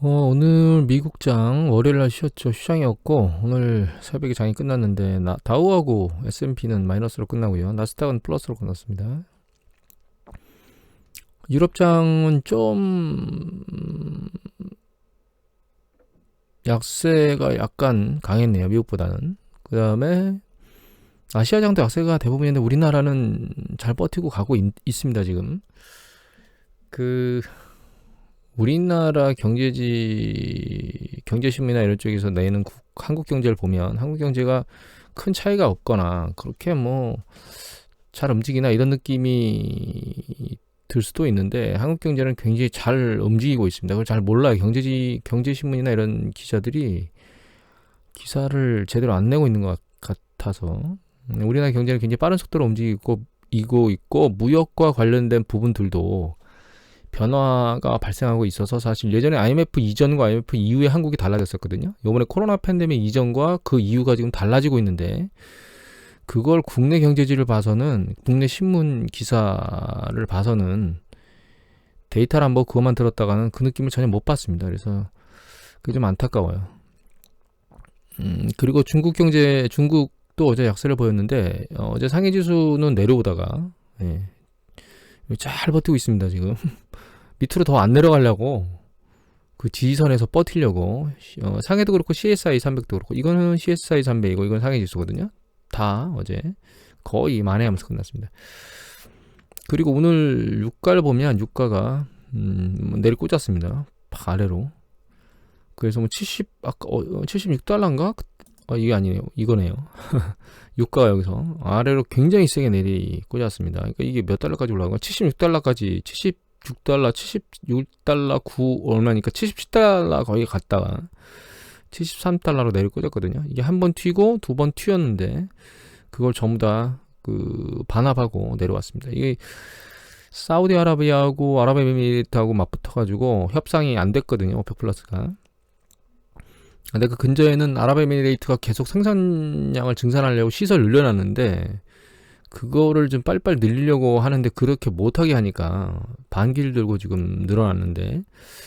오늘 미국장 월요일날 쉬었죠. 휴장이었고 오늘 새벽에 장이 끝났는데 다우하고 S&P는 마이너스로 끝나고요. 나스닥은 플러스로 끝났습니다. 유럽장은 좀 약세가 약간 강했네요. 미국보다는. 그 다음에 아시아장도 약세가 대부분인데 우리나라는 잘 버티고 가고 있습니다. 지금 우리나라 경제신문이나 이런 쪽에서 내는 한국 경제를 보면 한국 경제가 큰 차이가 없거나 그렇게 뭐 잘 움직이나 이런 느낌이 들 수도 있는데 한국 경제는 굉장히 잘 움직이고 있습니다. 그걸 잘 몰라요. 경제신문이나 이런 기자들이 기사를 제대로 안 내고 있는 것 같아서 우리나라 경제는 굉장히 빠른 속도로 움직이고 있고 무역과 관련된 부분들도 변화가 발생하고 있어서 사실 예전에 IMF 이전과 IMF 이후에 한국이 달라졌었거든요. 이번에 코로나 팬데믹 이전과 그 이후가 지금 달라지고 있는데 그걸 국내 경제지를 봐서는 국내 신문 기사를 봐서는 데이터를 한번 그것만 들었다가는 그 느낌을 전혀 못 받습니다. 그래서 그게 좀 안타까워요. 그리고 중국도 어제 약세를 보였는데 어제 상해지수는 내려오다가 잘 버티고 있습니다. 지금 밑으로 더 안 내려가려고 그 지지선에서 버티려고 상해도 그렇고 CSI 300도 그렇고 이거는 CSI 300이고 이건 상해지수거든요. 다 어제 거의 만회하면서 끝났습니다. 그리고 오늘 유가를 보면 유가가 내리 꽂았습니다. 아래로. 그래서 뭐 76달러인가? 이게 아니네요. 이거네요. 유가가 여기서 아래로 굉장히 세게 내리 꽂았습니다. 그러니까 이게 몇 달러까지 올라간 거야? 76달러까지 76달러, 76달러 9 얼마니까 77달러 거의 갔다가 73달러로 내리 꽂았거든요. 이게 한 번 튀고 두 번 튀었는데 그걸 전부 다 반합하고 내려왔습니다. 이게 사우디아라비아하고 아랍에미리트하고 맞붙어가지고 협상이 안 됐거든요. 오펙 플러스가. 근데 그 근저에는 아랍에미레이트가 계속 생산량을 증산하려고 시설 늘려놨는데 그거를 좀 빨리빨리 늘리려고 하는데 그렇게 못하게 하니까 반기를 들고 지금 늘어났는데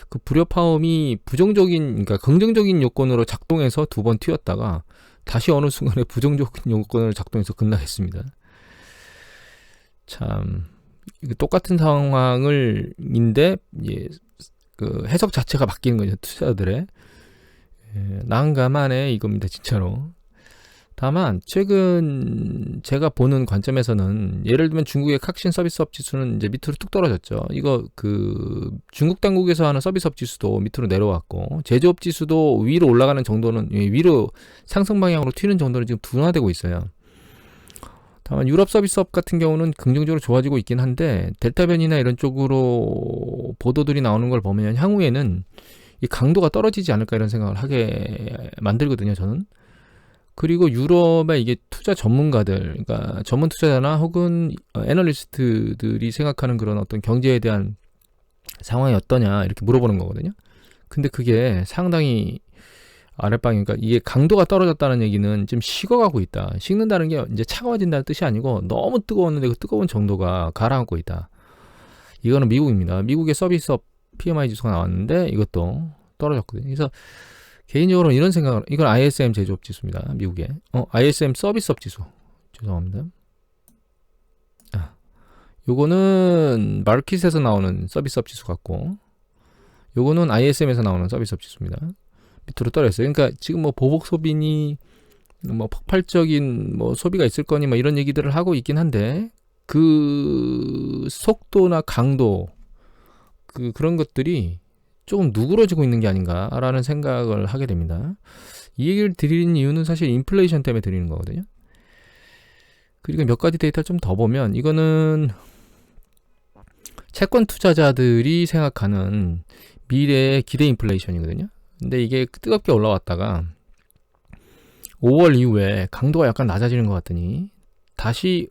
그 불협화음이 그러니까 긍정적인 요건으로 작동해서 두 번 튀었다가 다시 어느 순간에 부정적인 요건으로 작동해서 급락했습니다. 참 똑같은 상황인데 그 해석 자체가 바뀌는 거죠. 투자들의 난감하네 이겁니다. 진짜로. 다만 최근 제가 보는 관점에서는 예를 들면 중국의 각신 서비스업 지수는 이제 밑으로 뚝 떨어졌죠. 이거 중국 당국에서 하는 서비스업 지수도 밑으로 내려왔고 제조업 지수도 위로 올라가는 정도는 위로 상승 방향으로 튀는 정도는 지금 둔화되고 있어요. 다만 유럽 서비스업 같은 경우는 긍정적으로 좋아지고 있긴 한데 델타 변이나 이런 쪽으로 보도들이 나오는 걸 보면 향후에는 이 강도가 떨어지지 않을까 이런 생각을 하게 만들거든요. 저는. 그리고 유럽의 이게 투자 전문가들, 그러니까 전문 투자자나 혹은 애널리스트들이 생각하는 그런 어떤 경제에 대한 상황이 어떠냐 이렇게 물어보는 거거든요. 근데 그게 상당히 아랫방이니까 이게 강도가 떨어졌다는 얘기는 좀 식어가고 있다. 식는다는 게 이제 차가워진다는 뜻이 아니고 너무 뜨거웠는데 그 뜨거운 정도가 가라앉고 있다. 이거는 미국입니다. 미국의 서비스업 PMI 지수가 나왔는데 이것도 떨어졌거든요. 그래서 개인적으로 이런 생각을, 이건 ISM 제조업 지수입니다. 미국의. ISM 서비스업 지수. 죄송합니다. 요거는 마켓에서 나오는 서비스업 지수 같고, 요거는 ISM에서 나오는 서비스업 지수입니다. 밑으로 떨어졌어요. 그러니까 지금 뭐 보복 소비니, 뭐 폭발적인 뭐 소비가 있을 거니 뭐 이런 얘기들을 하고 있긴 한데, 그 속도나 강도, 그런 것들이 조금 누그러지고 있는 게 아닌가라는 생각을 하게 됩니다. 이 얘기를 드리는 이유는 사실 인플레이션 때문에 드리는 거거든요. 그리고 몇 가지 데이터를 좀 더 보면 이거는 채권 투자자들이 생각하는 미래의 기대 인플레이션이거든요. 근데 이게 뜨겁게 올라왔다가 5월 이후에 강도가 약간 낮아지는 것 같더니 다시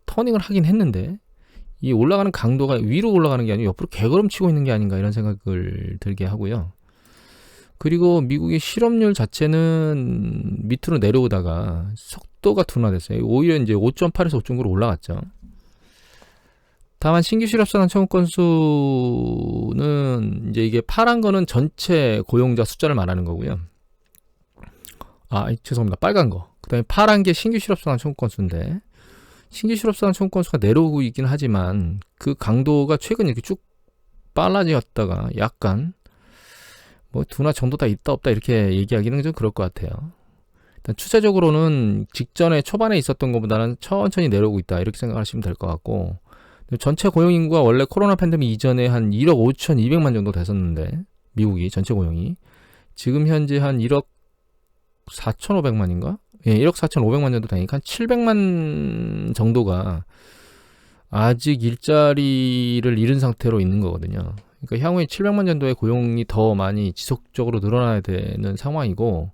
터닝을 하긴 했는데 이 올라가는 강도가 위로 올라가는 게 아니고 옆으로 개걸음치고 있는 게 아닌가 이런 생각을 들게 하고요. 그리고 미국의 실업률 자체는 밑으로 내려오다가 속도가 둔화됐어요. 오히려 이제 5.8에서 5.9로 올라갔죠. 다만 신규 실업수당 청구 건수는 이제 이게 파란 거는 전체 고용자 숫자를 말하는 거고요. 죄송합니다. 빨간 거. 그다음에 파란 게 신규 실업수당 청구 건수인데, 신규 실업수당 청구 건수가 내려오고 있긴 하지만 그 강도가 최근 이렇게 쭉 빨라졌다가 약간 뭐 두나 정도다 있다 없다 이렇게 얘기하기는 좀 그럴 것 같아요. 일단 추세적으로는 직전에 초반에 있었던 것보다는 천천히 내려오고 있다 이렇게 생각하시면 될 것 같고, 전체 고용 인구가 원래 코로나 팬데믹 이전에 한 1억 5,200만 정도 됐었는데, 미국이 전체 고용이 지금 현재 한 1억 4,500만인가? 예, 1억 4,500만 정도 되니까 한 700만 정도가 아직 일자리를 잃은 상태로 있는 거거든요. 그러니까 향후에 700만 정도의 고용이 더 많이 지속적으로 늘어나야 되는 상황이고,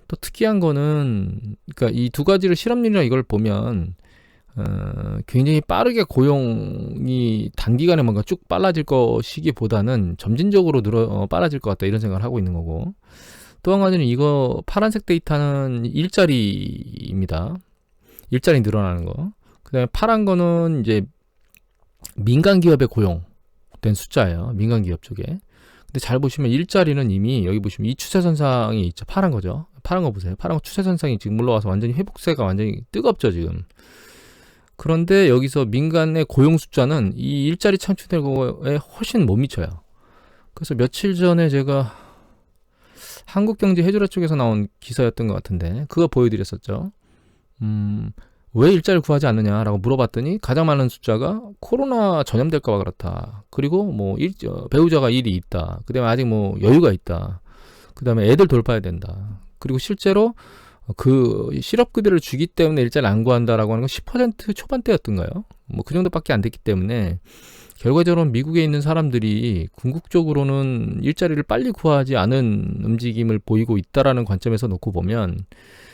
또 특이한 거는, 그러니까 이 두 가지를 실업률이나 이걸 보면 굉장히 빠르게 고용이 단기간에 뭔가 쭉 빨라질 것이기보다는 점진적으로 빨라질 것 같다 이런 생각을 하고 있는 거고, 또 한 가지는 이거 파란색 데이터는 일자리입니다. 일자리 늘어나는 거. 그다음에 파란 거는 이제 민간 기업에 고용된 숫자예요. 민간 기업 쪽에. 근데 잘 보시면 일자리는 이미 여기 보시면 이 추세선상이 있죠. 파란 거죠. 파란 거 보세요. 파란 거 추세선상이 지금 올라와서 완전히 회복세가 완전히 뜨겁죠 지금. 그런데 여기서 민간의 고용 숫자는 이 일자리 창출된 거에 훨씬 못 미쳐요. 그래서 며칠 전에 제가 한국경제 해주라 쪽에서 나온 기사였던 것 같은데 그거 보여드렸었죠. 왜 일자리를 구하지 않느냐라고 물어봤더니 가장 많은 숫자가 코로나 전염될까봐 그렇다. 그리고 뭐 배우자가 일이 있다. 그다음에 아직 뭐 여유가 있다. 그다음에 애들 돌봐야 된다. 그리고 실제로 그 실업급여를 주기 때문에 일자리를 안 구한다라고 하는 건 10% 초반대였던가요? 뭐 그 정도밖에 안 됐기 때문에 결과적으로 미국에 있는 사람들이 궁극적으로는 일자리를 빨리 구하지 않은 움직임을 보이고 있다라는 관점에서 놓고 보면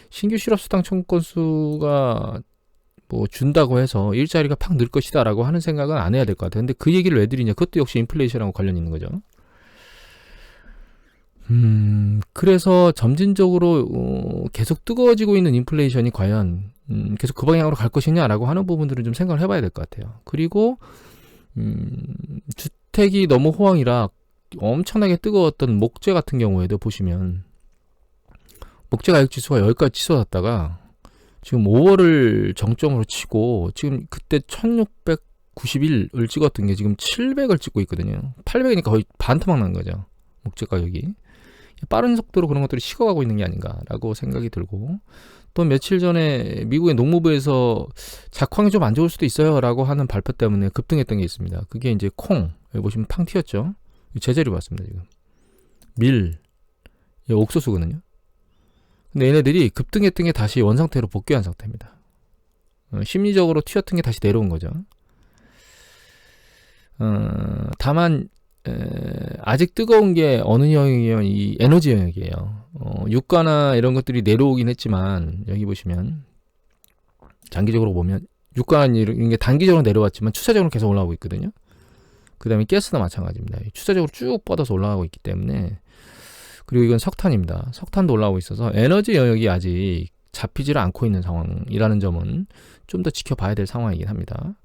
신규 실업수당 청구 건수가 뭐 준다고 해서 일자리가 팍 늘 것이다라고 하는 생각은 안 해야 될 것 같아요. 근데 그 얘기를 왜 드리냐? 그것도 역시 인플레이션하고 관련이 있는 거죠. 그래서 점진적으로 계속 뜨거워지고 있는 인플레이션이 과연 계속 그 방향으로 갈 것이냐라고 하는 부분들을 좀 생각을 해봐야 될 것 같아요. 그리고 주택이 너무 호황이라 엄청나게 뜨거웠던 목재 같은 경우에도 보시면 목재 가격 지수가 여기까지 치솟았다가 지금 5월을 정점으로 치고 지금 그때 1691을 찍었던 게 지금 700을 찍고 있거든요. 800이니까 거의 반토막 난 거죠. 목재 가격이. 빠른 속도로 그런 것들이 식어가고 있는 게 아닌가라고 생각이 들고, 또 며칠 전에 미국의 농무부에서 작황이 좀 안 좋을 수도 있어요 라고 하는 발표 때문에 급등했던 게 있습니다. 그게 이제 콩, 여기 보시면 팡 튀었죠. 제재료 같습니다. 지금 밀, 옥수수거든요. 근데 얘네들이 급등했던 게 다시 원상태로 복귀한 상태입니다. 심리적으로 튀었던 게 다시 내려온 거죠. 다만 아직 뜨거운 게 어느 영역이면 이 에너지 영역이에요. 유가나 이런 것들이 내려오긴 했지만 여기 보시면 장기적으로 보면 유가는 이런 게 단기적으로 내려왔지만 추세적으로 계속 올라가고 있거든요. 그 다음에 가스도 마찬가지입니다. 추세적으로 쭉 뻗어서 올라가고 있기 때문에, 그리고 이건 석탄입니다. 석탄도 올라오고 있어서 에너지 영역이 아직 잡히지를 않고 있는 상황이라는 점은 좀 더 지켜봐야 될 상황이긴 합니다.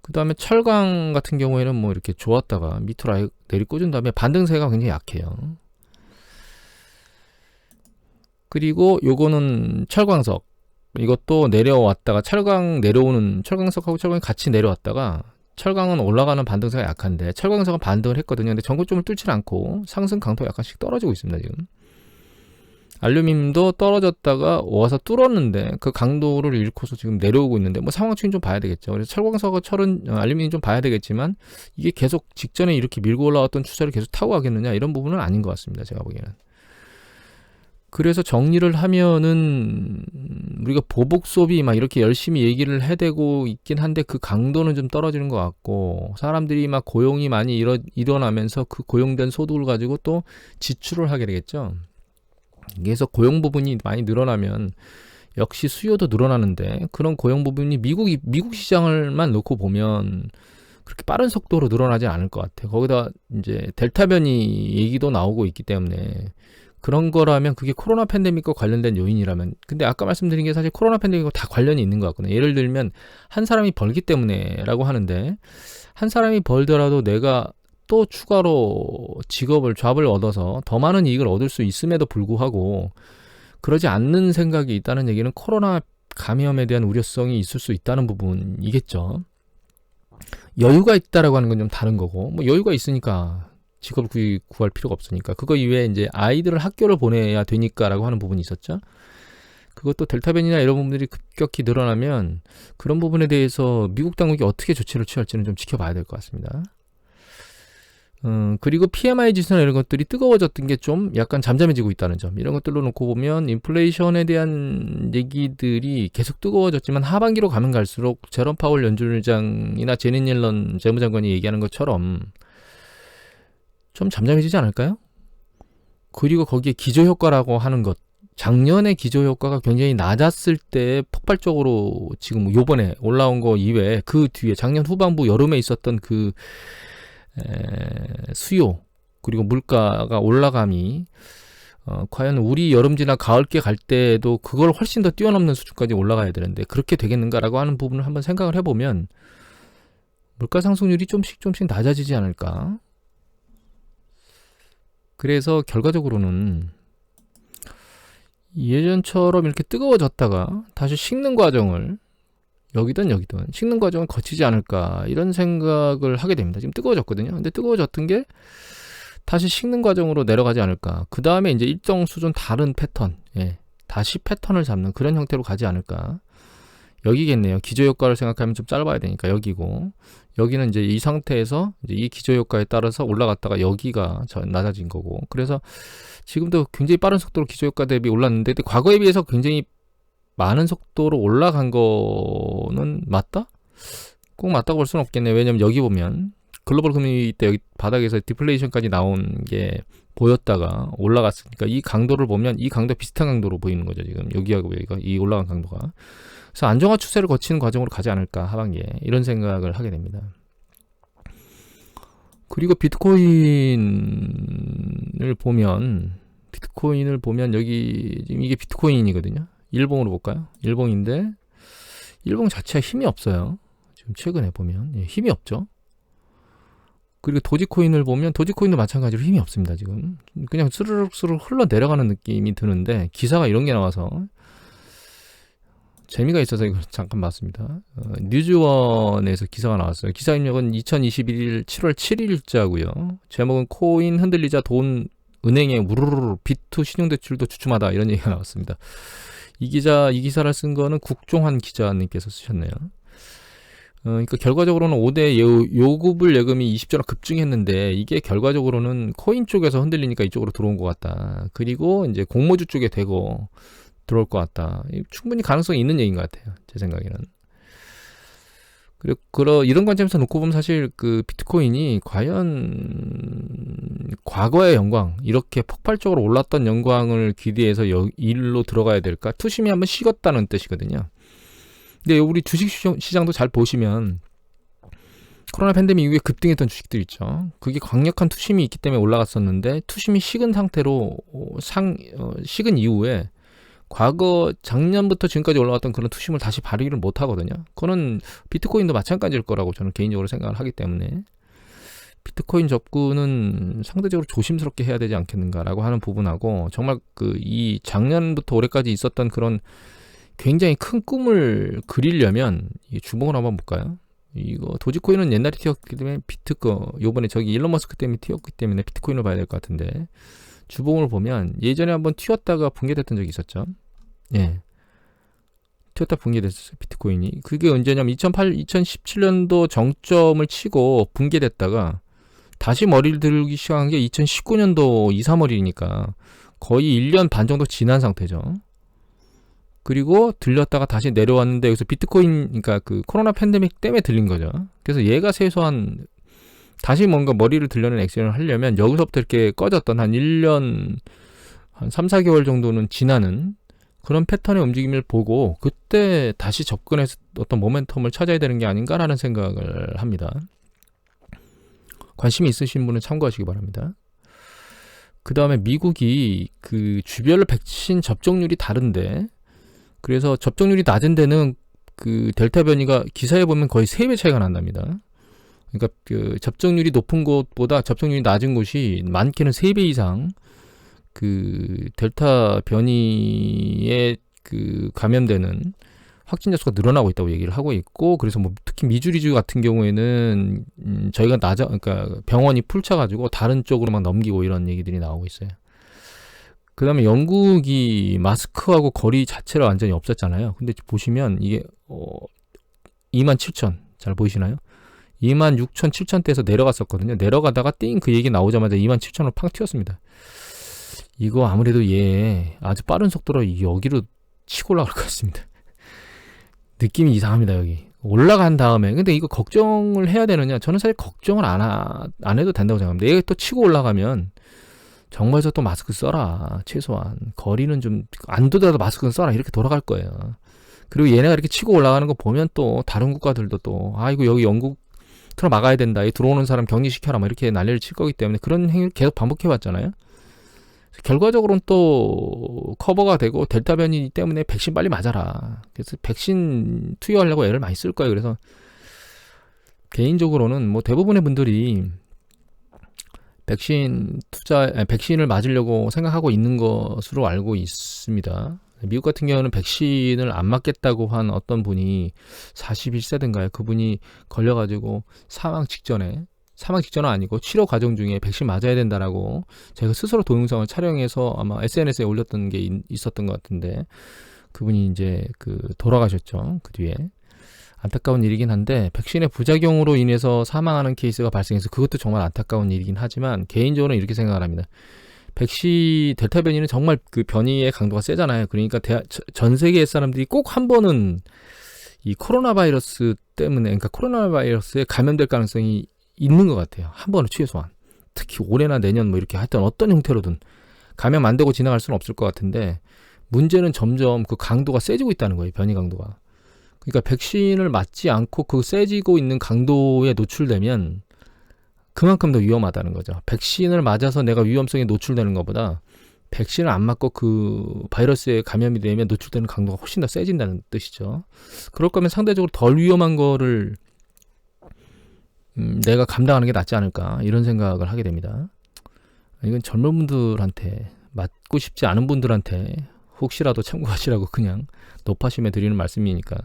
그 다음에 철강 같은 경우에는 뭐 이렇게 좋았다가 밑으로 아예 내리꽂은 다음에 반등세가 굉장히 약해요. 그리고 요거는 철광석. 이것도 내려왔다가 철광석하고 철강이 같이 내려왔다가 철강은 올라가는 반등세가 약한데 철광석은 반등을 했거든요. 근데 전고점을 뚫지는 않고 상승 강도가 약간씩 떨어지고 있습니다. 지금. 알루미늄도 떨어졌다가 와서 뚫었는데 그 강도를 잃고서 지금 내려오고 있는데 뭐 상황 추이는 좀 봐야 되겠죠. 그래서 철광석과 알루미늄 좀 봐야 되겠지만 이게 계속 직전에 이렇게 밀고 올라왔던 추세를 계속 타고 가겠느냐 이런 부분은 아닌 것 같습니다. 제가 보기에는. 그래서 정리를 하면은 우리가 보복 소비 막 이렇게 열심히 얘기를 해대고 있긴 한데 그 강도는 좀 떨어지는 것 같고, 사람들이 막 고용이 많이 일어나면서 그 고용된 소득을 가지고 또 지출을 하게 되겠죠. 그래서 고용 부분이 많이 늘어나면 역시 수요도 늘어나는데, 그런 고용 부분이 미국 시장을만 놓고 보면 그렇게 빠른 속도로 늘어나지 않을 것 같아요. 거기다 이제 델타 변이 얘기도 나오고 있기 때문에 그런 거라면 그게 코로나 팬데믹과 관련된 요인이라면, 근데 아까 말씀드린 게 사실 코로나 팬데믹과 다 관련이 있는 것 같거든요. 예를 들면 한 사람이 벌기 때문에라고 하는데, 한 사람이 벌더라도 내가 또 추가로 잡을 얻어서 더 많은 이익을 얻을 수 있음에도 불구하고 그러지 않는 생각이 있다는 얘기는 코로나 감염에 대한 우려성이 있을 수 있다는 부분이겠죠. 여유가 있다라고 하는 건 좀 다른 거고, 뭐 여유가 있으니까 직업을 구할 필요가 없으니까, 그거 이외에 이제 아이들을 학교를 보내야 되니까라고 하는 부분이 있었죠. 그것도 델타 변이나 이런 부분들이 급격히 늘어나면 그런 부분에 대해서 미국 당국이 어떻게 조치를 취할지는 좀 지켜봐야 될 것 같습니다. 그리고 PMI 지수나 이런 것들이 뜨거워졌던 게 좀 약간 잠잠해지고 있다는 점, 이런 것들로 놓고 보면 인플레이션에 대한 얘기들이 계속 뜨거워졌지만 하반기로 가면 갈수록 제롬 파월 연준의장이나 제닛 옐런 재무장관이 얘기하는 것처럼 좀 잠잠해지지 않을까요? 그리고 거기에 기저효과라고 하는 것, 작년에 기저효과가 굉장히 낮았을 때 폭발적으로 지금 요번에 올라온 거 이외에 그 뒤에 작년 후반부 여름에 있었던 그 수요, 그리고 물가가 올라감이 과연 우리 여름지나 가을께 갈 때도 그걸 훨씬 더 뛰어넘는 수준까지 올라가야 되는데 그렇게 되겠는가라고 하는 부분을 한번 생각을 해보면 물가 상승률이 조금씩 낮아지지 않을까. 그래서 결과적으로는 예전처럼 이렇게 뜨거워졌다가 다시 식는 과정을, 여기든 식는 과정을 거치지 않을까, 이런 생각을 하게 됩니다. 지금 뜨거워졌거든요. 근데 뜨거워졌던 게 다시 식는 과정으로 내려가지 않을까. 그 다음에 이제 일정 수준 다른 패턴, 다시 패턴을 잡는 그런 형태로 가지 않을까. 여기겠네요. 기저효과를 생각하면 좀 짧아야 되니까 여기고, 여기는 이제 이 상태에서 이제 이 기저효과에 따라서 올라갔다가 여기가 낮아진 거고, 그래서 지금도 굉장히 빠른 속도로 기저효과 대비 올랐는데, 과거에 비해서 굉장히 많은 속도로 올라간 거는 맞다? 꼭 맞다고 볼 수는 없겠네요. 왜냐면 여기 보면 글로벌 금리 때 여기 바닥에서 디플레이션까지 나온 게 보였다가 올라갔으니까 이 강도를 보면 이 강도 비슷한 강도로 보이는 거죠. 지금 여기하고 여기가 이 올라간 강도가. 그래서 안정화 추세를 거치는 과정으로 가지 않을까, 하반기에. 이런 생각을 하게 됩니다. 그리고 비트코인을 보면 여기 지금 이게 비트코인이거든요. 일봉으로 볼까요? 일봉인데 일봉 자체가 힘이 없어요. 지금 최근에 보면 힘이 없죠. 그리고 도지코인을 보면 도지코인도 마찬가지로 힘이 없습니다. 지금 그냥 스르륵 흘러 내려가는 느낌이 드는데, 기사가 이런 게 나와서 재미가 있어서 이걸 잠깐 봤습니다. 뉴즈원에서 기사가 나왔어요. 기사 입력은 2021년 7월 7일자고요. 제목은 코인 흔들리자 돈 은행에 우르르 비투 신용대출도 주춤하다, 이런 얘기가 나왔습니다. 이 기사를 쓴 거는 국종환 기자님께서 쓰셨네요. 그러니까 결과적으로는 5대 요구불 예금이 20조나 급증했는데, 이게 결과적으로는 코인 쪽에서 흔들리니까 이쪽으로 들어온 것 같다. 그리고 이제 공모주 쪽에 대고 들어올 것 같다. 충분히 가능성이 있는 얘기인 것 같아요, 제 생각에는. 그리고 이런 관점에서 놓고 보면 사실 그 비트코인이 과연 과거의 영광, 이렇게 폭발적으로 올랐던 영광을 기대해서 일로 들어가야 될까? 투심이 한번 식었다는 뜻이거든요. 근데 우리 주식 시장도 잘 보시면 코로나 팬데믹 이후에 급등했던 주식들 있죠. 그게 강력한 투심이 있기 때문에 올라갔었는데, 투심이 식은 상태로 식은 이후에 과거 작년부터 지금까지 올라왔던 그런 투심을 다시 발휘를 못 하거든요. 그거는 비트코인도 마찬가지일 거라고 저는 개인적으로 생각을 하기 때문에 비트코인 접근은 상대적으로 조심스럽게 해야 되지 않겠는가라고 하는 부분하고, 정말 이 작년부터 올해까지 있었던 그런 굉장히 큰 꿈을 그리려면 이 주봉을 한번 볼까요? 이거 도지코인은 옛날에 튀었기 때문에 요번에 저기 일론 머스크 때문에 튀었기 때문에 비트코인을 봐야 될 것 같은데, 주봉을 보면 예전에 한번 튀었다가 붕괴됐던 적이 있었죠. 튀었다 붕괴됐었어요, 비트코인이. 그게 언제냐면 2017년도 정점을 치고 붕괴됐다가 다시 머리를 들기 시작한 게 2019년도 2, 3월이니까 거의 1년 반 정도 지난 상태죠. 그리고 들렸다가 다시 내려왔는데, 여기서 비트코인, 그러니까 그 코로나 팬데믹 때문에 들린 거죠. 그래서 얘가 최소한 다시 뭔가 머리를 들려는 액션을 하려면 여기서부터 이렇게 꺼졌던 한 1년, 한 3, 4개월 정도는 지나는 그런 패턴의 움직임을 보고 그때 다시 접근해서 어떤 모멘텀을 찾아야 되는 게 아닌가라는 생각을 합니다. 관심이 있으신 분은 참고하시기 바랍니다. 그 다음에 미국이 그 주별 백신 접종률이 다른데, 그래서 접종률이 낮은 데는 그 델타 변이가 기사에 보면 거의 3배 차이가 난답니다. 그러니까 그 접종률이 높은 곳보다 접종률이 낮은 곳이 많게는 3배 이상 그 델타 변이에 그 감염되는 확진자 수가 늘어나고 있다고 얘기를 하고 있고, 그래서 뭐 특히 미주리주 같은 경우에는 저희가 그러니까 병원이 풀차가지고 다른 쪽으로 막 넘기고 이런 얘기들이 나오고 있어요. 그 다음에 영국이 마스크하고 거리 자체를 완전히 없앴잖아요. 근데 보시면 이게 27,000 잘 보이시나요? 26,000, 7,000대에서 내려갔었거든요. 내려가다가 띵 그 얘기 나오자마자 27,000으로 팡 튀었습니다. 이거 아무래도 아주 빠른 속도로 여기로 치고 올라갈 것 같습니다. 느낌이 이상합니다. 여기 올라간 다음에. 근데 이거 걱정을 해야 되느냐? 저는 사실 걱정을 안 해도 된다고 생각합니다. 얘가 또 치고 올라가면 정말 또 마스크 써라. 최소한 거리는 좀 안 두더라도 마스크는 써라. 이렇게 돌아갈 거예요. 그리고 얘네가 이렇게 치고 올라가는 거 보면 또 다른 국가들도 또 이거 여기 영국 틀어 막아야 된다. 들어오는 사람 격리시켜라. 뭐 이렇게 난리를 칠 거기 때문에 그런 행위를 계속 반복해 왔잖아요. 결과적으로는 또 커버가 되고 델타 변이 때문에 백신 빨리 맞아라. 그래서 백신 투여하려고 애를 많이 쓸 거예요. 그래서 개인적으로는 뭐 대부분의 분들이 백신을 맞으려고 생각하고 있는 것으로 알고 있습니다. 미국 같은 경우는 백신을 안 맞겠다고 한 어떤 분이 41세든가요. 그분이 걸려가지고 사망 직전은 아니고 치료 과정 중에 백신 맞아야 된다라고 제가 스스로 동영상을 촬영해서 아마 SNS에 올렸던 게 있었던 것 같은데, 그분이 이제 돌아가셨죠. 그 뒤에. 안타까운 일이긴 한데, 백신의 부작용으로 인해서 사망하는 케이스가 발생해서 그것도 정말 안타까운 일이긴 하지만, 개인적으로는 이렇게 생각을 합니다. 델타 변이는 정말 그 변이의 강도가 세잖아요. 그러니까 전 세계 사람들이 꼭 한 번은 이 코로나 바이러스 때문에, 그러니까 코로나 바이러스에 감염될 가능성이 있는 것 같아요. 한 번은 최소한. 특히 올해나 내년 뭐 이렇게 하여튼 어떤 형태로든 감염 안 되고 지나갈 수는 없을 것 같은데, 문제는 점점 그 강도가 세지고 있다는 거예요. 변이 강도가. 그러니까 백신을 맞지 않고 그 세지고 있는 강도에 노출되면 그만큼 더 위험하다는 거죠. 백신을 맞아서 내가 위험성에 노출되는 것보다 백신을 안 맞고 그 바이러스에 감염이 되면 노출되는 강도가 훨씬 더 세진다는 뜻이죠. 그럴 거면 상대적으로 덜 위험한 거를 내가 감당하는 게 낫지 않을까, 이런 생각을 하게 됩니다. 이건 젊은 분들한테, 맞고 싶지 않은 분들한테 혹시라도 참고하시라고 그냥 높아심에 드리는 말씀이니까,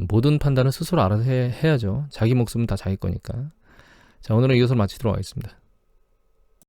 모든 판단은 스스로 알아서 해야죠. 자기 목숨은 다 자기 거니까. 자, 오늘은 이것을 마치도록 하겠습니다.